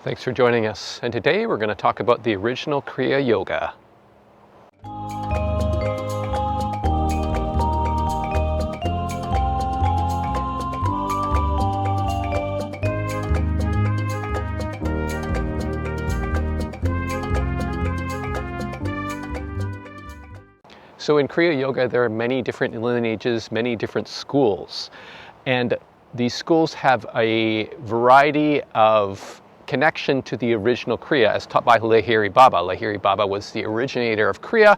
Thanks for joining us, and today we're going to talk about the original Kriya Yoga. So in Kriya Yoga there are many different lineages, many different schools, and these schools have a variety of connection to the original Kriya as taught by Lahiri Baba. Lahiri Baba was the originator of Kriya,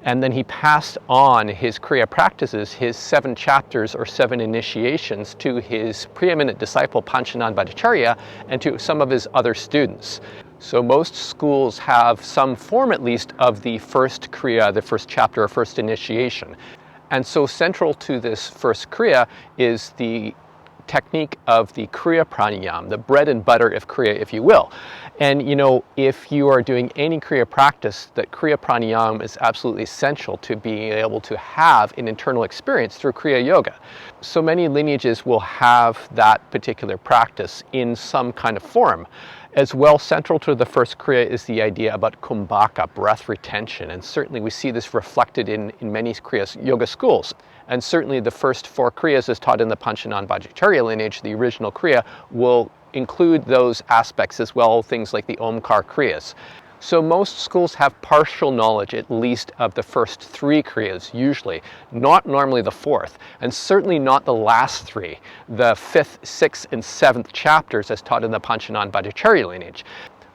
and then he passed on his Kriya practices, his 7 chapters or 7 initiations, to his preeminent disciple Panchanan Bhattacharya and to some of his other students. So most schools have some form at least of the first Kriya, the first chapter or first initiation. And so central to this first Kriya is the technique of the Kriya Pranayama, the bread and butter of Kriya, if you will. And you know, if you are doing any Kriya practice, that Kriya Pranayama is absolutely essential to being able to have an internal experience through Kriya Yoga. So many lineages will have that particular practice in some kind of form. As well, central to the first Kriya is the idea about kumbhaka, breath retention, and certainly we see this reflected in many Kriya Yoga schools. And certainly the first 4 Kriyas as taught in the Panchanan Bhattacharya lineage, the original Kriya, will include those aspects as well, things like the Omkar Kriyas. So most schools have partial knowledge, at least, of the first 3 Kriyas, usually, not normally the 4th, and certainly not the last 3, the 5th, 6th, and 7th chapters as taught in the Panchanan Bhattacharya lineage.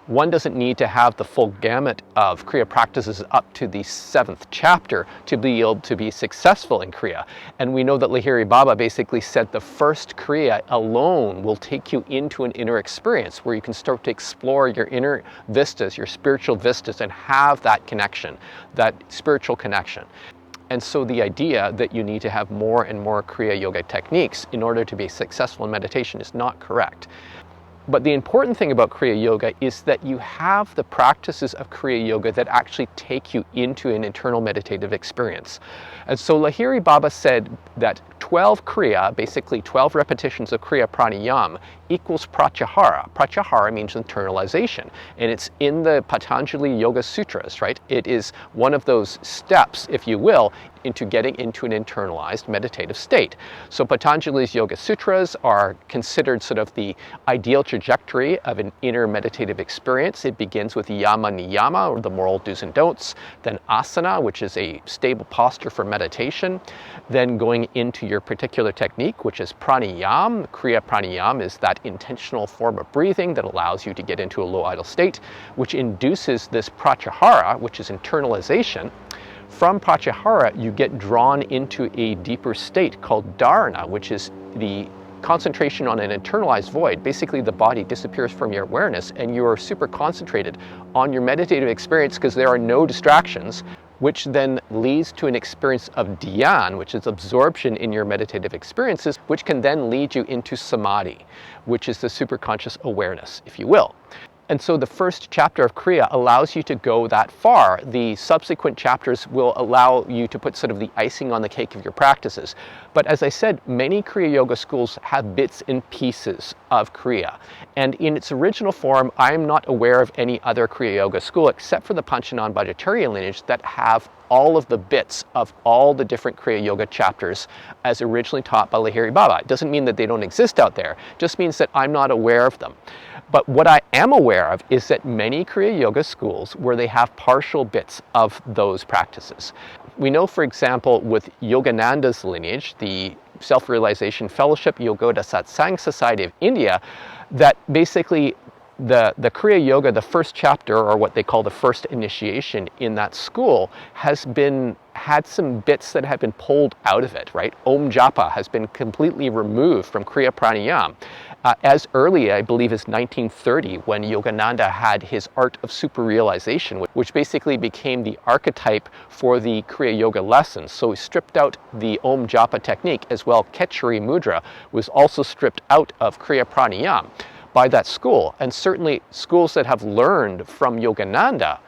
One doesn't need to have the full gamut of Kriya practices up to the 7th chapter to be able to be successful in Kriya. And we know that Lahiri Baba basically said the first Kriya alone will take you into an inner experience where you can start to explore your inner vistas, your spiritual vistas, and have that connection, that spiritual connection. And so the idea that you need to have more and more Kriya Yoga techniques in order to be successful in meditation is not correct. But the important thing about Kriya Yoga is that you have the practices of Kriya Yoga that actually take you into an internal meditative experience. And so Lahiri Baba said that 12 Kriya, basically 12 repetitions of Kriya Pranayama, equals Pratyahara. Pratyahara means internalization, and it's in the Patanjali Yoga Sutras, right? It is one of those steps, if you will, into getting into an internalized meditative state. So Patanjali's Yoga Sutras are considered sort of the ideal trajectory of an inner meditative experience. It begins with yama niyama, or the moral do's and don'ts, then asana, which is a stable posture for meditation, then going into your particular technique, which is pranayama. Kriya Pranayama is that intentional form of breathing that allows you to get into a low idle state, which induces this pratyahara, which is internalization. From pratyahara, you get drawn into a deeper state called dharana, which is the concentration on an internalized void. Basically, the body disappears from your awareness and you are super concentrated on your meditative experience because there are no distractions, which then leads to an experience of dhyan, which is absorption in your meditative experiences, which can then lead you into samadhi, which is the superconscious awareness, if you will. And so the first chapter of Kriya allows you to go that far. The subsequent chapters will allow you to put sort of the icing on the cake of your practices. But as I said, many Kriya Yoga schools have bits and pieces of Kriya. And in its original form, I am not aware of any other Kriya Yoga school except for the Panchanan Bhattacharya lineage that have all of the bits of all the different Kriya Yoga chapters as originally taught by Lahiri Baba. It doesn't mean that they don't exist out there, it just means that I'm not aware of them. But what I am aware of is that many Kriya Yoga schools where they have partial bits of those practices. We know, for example, with Yogananda's lineage, the Self-Realization Fellowship Yogoda Satsang Society of India, that basically the Kriya Yoga, the first chapter, or what they call the first initiation in that school, had some bits that have been pulled out of it, right? Om Japa has been completely removed from Kriya Pranayama. As early, I believe, as 1930, when Yogananda had his Art of Super-Realization, which basically became the archetype for the Kriya Yoga lessons. So he stripped out the Om Japa technique, as well Khechari Mudra was also stripped out of Kriya Pranayama by that school. And certainly schools that have learned from Yogananda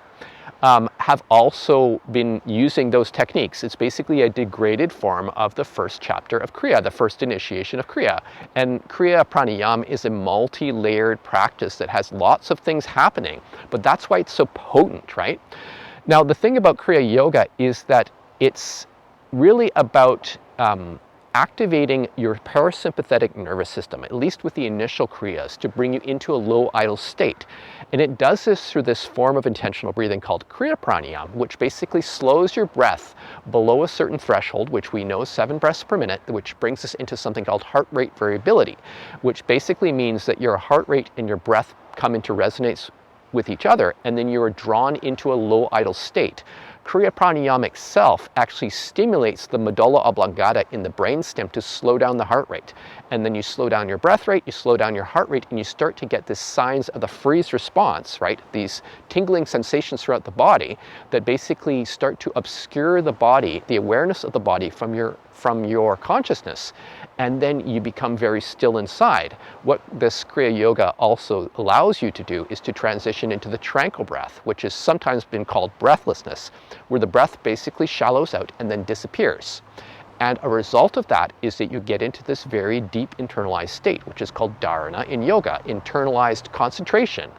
have also been using those techniques. It's basically a degraded form of the first chapter of Kriya, the first initiation of Kriya. And Kriya Pranayama is a multi-layered practice that has lots of things happening, but that's why it's so potent, right? Now, the thing about Kriya Yoga is that it's really about activating your parasympathetic nervous system, at least with the initial Kriyas, to bring you into a low idle state. And it does this through this form of intentional breathing called Kriya Pranayama, which basically slows your breath below a certain threshold, which we know is 7 breaths per minute, which brings us into something called heart rate variability, which basically means that your heart rate and your breath come into resonance with each other, and then you are drawn into a low idle state. Kriya Pranayama itself actually stimulates the medulla oblongata in the brainstem to slow down the heart rate. And then you slow down your breath rate, you slow down your heart rate, and you start to get the signs of the freeze response, right? These tingling sensations throughout the body that basically start to obscure the body, the awareness of the body from your consciousness. And then you become very still inside. What this Kriya Yoga also allows you to do is to transition into the tranquil breath, which has sometimes been called breathlessness, where the breath basically shallows out and then disappears. And a result of that is that you get into this very deep internalized state, which is called dharana in yoga, internalized concentration.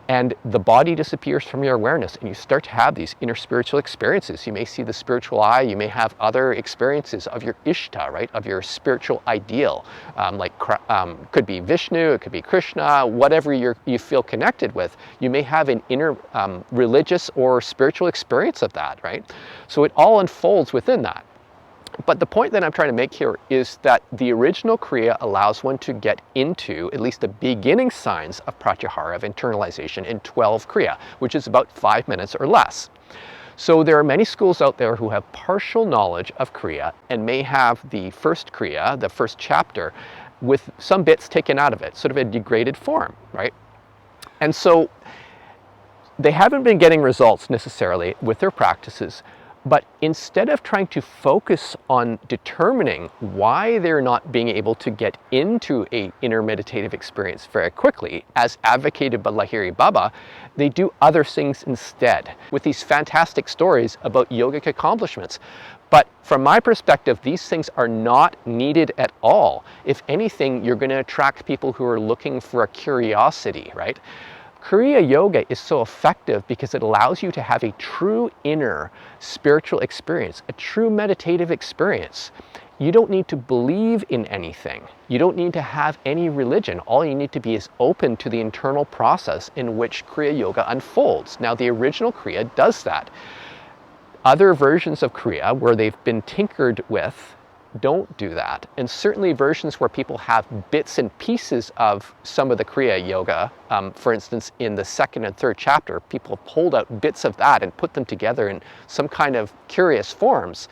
And the body disappears from your awareness, and you start to have these inner spiritual experiences. You may see the spiritual eye, you may have other experiences of your Ishta, right, of your spiritual ideal. Could be Vishnu, it could be Krishna, whatever you feel connected with. You may have an inner religious or spiritual experience of that, right? So it all unfolds within that. But the point that I'm trying to make here is that the original Kriya allows one to get into at least the beginning signs of pratyahara, of internalization, in 12 Kriya, which is about 5 minutes or less. So there are many schools out there who have partial knowledge of Kriya and may have the first Kriya, the first chapter, with some bits taken out of it, sort of a degraded form, right? And so they haven't been getting results necessarily with their practices. But instead of trying to focus on determining why they're not being able to get into an inner meditative experience very quickly, as advocated by Lahiri Baba, they do other things instead, with these fantastic stories about yogic accomplishments. But from my perspective, these things are not needed at all. If anything, you're going to attract people who are looking for a curiosity, right? Kriya Yoga is so effective because it allows you to have a true inner spiritual experience, a true meditative experience. You don't need to believe in anything. You don't need to have any religion. All you need to be is open to the internal process in which Kriya Yoga unfolds. Now, the original Kriya does that. Other versions of Kriya, where they've been tinkered with, don't do that. And certainly versions where people have bits and pieces of some of the Kriya Yoga, for instance, in the 2nd and 3rd chapter, people pulled out bits of that and put them together in some kind of curious forms.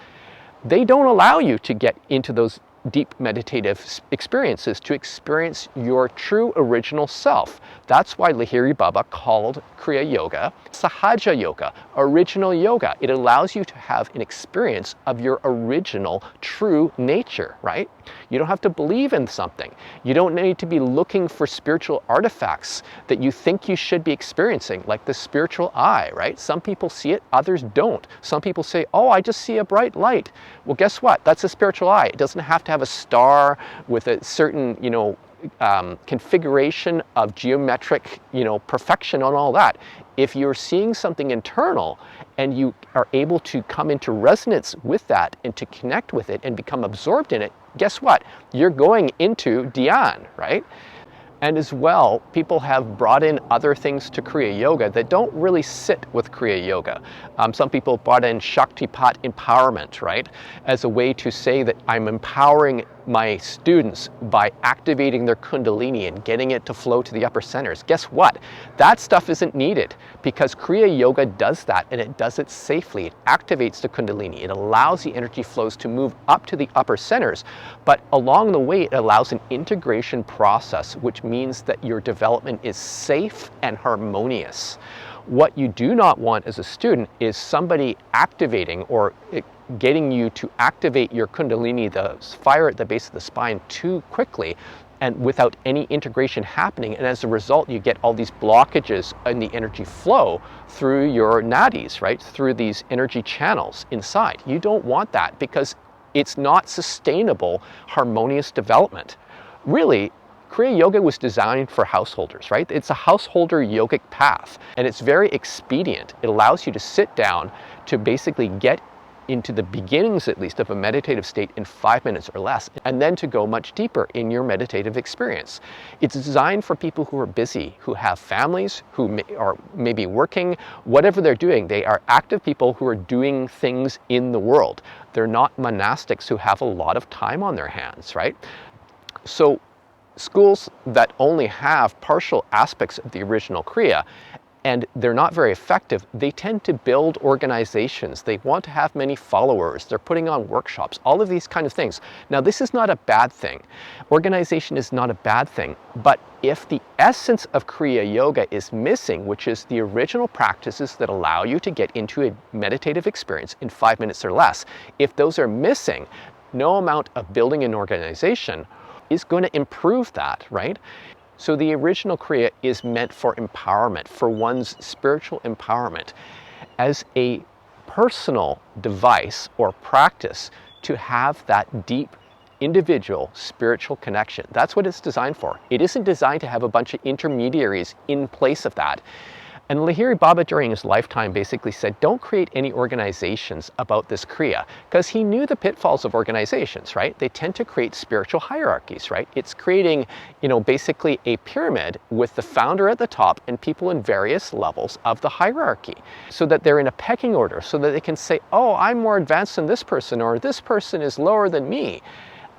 They don't allow you to get into those deep meditative experiences, to experience your true original self. That's why Lahiri Baba called Kriya Yoga Sahaja Yoga, original yoga. It allows you to have an experience of your original true nature, right? You don't have to believe in something. You don't need to be looking for spiritual artifacts that you think you should be experiencing, like the spiritual eye, right? Some people see it, others don't. Some people say, oh, I just see a bright light. Well, guess what? That's a spiritual eye. It doesn't have to have a star with a certain, configuration of geometric, perfection on all that. If you're seeing something internal and you are able to come into resonance with that and to connect with it and become absorbed in it, guess what? You're going into dhyan, right? And as well, people have brought in other things to Kriya Yoga that don't really sit with Kriya Yoga. Some people brought in Shaktipat empowerment, right? As a way to say that I'm empowering my students by activating their Kundalini and getting it to flow to the upper centers. Guess what? That stuff isn't needed because Kriya Yoga does that, and it does it safely. It activates the Kundalini. It allows the energy flows to move up to the upper centers, but along the way it allows an integration process, which means that your development is safe and harmonious. What you do not want as a student is somebody activating or getting you to activate your Kundalini, the fire at the base of the spine, too quickly, and without any integration happening. And as a result, you get all these blockages in the energy flow through your nadis, right? Through these energy channels inside. You don't want that because it's not sustainable, harmonious development. Really, Kriya Yoga was designed for householders, right? It's a householder yogic path, and it's very expedient. It allows you to sit down to basically get into the beginnings, at least, of a meditative state in 5 minutes or less, and then to go much deeper in your meditative experience. It's designed for people who are busy, who have families, who are maybe working, whatever they're doing. They are active people who are doing things in the world. They're not monastics who have a lot of time on their hands, right? So schools that only have partial aspects of the original Kriya, and they're not very effective, they tend to build organizations. They want to have many followers. They're putting on workshops, all of these kind of things. Now, this is not a bad thing. Organization is not a bad thing, but if the essence of Kriya Yoga is missing, which is the original practices that allow you to get into a meditative experience in 5 minutes or less, if those are missing, no amount of building an organization is going to improve that, right? So the original Kriya is meant for empowerment, for one's spiritual empowerment, as a personal device or practice to have that deep individual spiritual connection. That's what it's designed for. It isn't designed to have a bunch of intermediaries in place of that. And Lahiri Baba during his lifetime basically said, don't create any organizations about this Kriya, because he knew the pitfalls of organizations, right? They tend to create spiritual hierarchies, right? It's creating, basically a pyramid with the founder at the top and people in various levels of the hierarchy, so that they're in a pecking order, so that they can say, oh, I'm more advanced than this person, or this person is lower than me.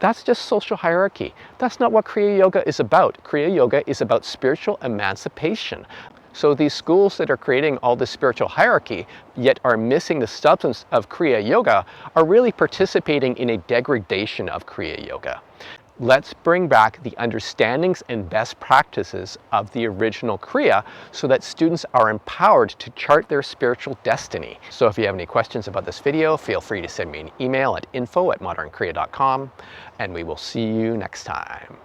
That's just social hierarchy. That's not what Kriya Yoga is about. Kriya Yoga is about spiritual emancipation. So these schools that are creating all this spiritual hierarchy, yet are missing the substance of Kriya Yoga, are really participating in a degradation of Kriya Yoga. Let's bring back the understandings and best practices of the original Kriya so that students are empowered to chart their spiritual destiny. So if you have any questions about this video, feel free to send me an email at info@modernkriya.com, and we will see you next time.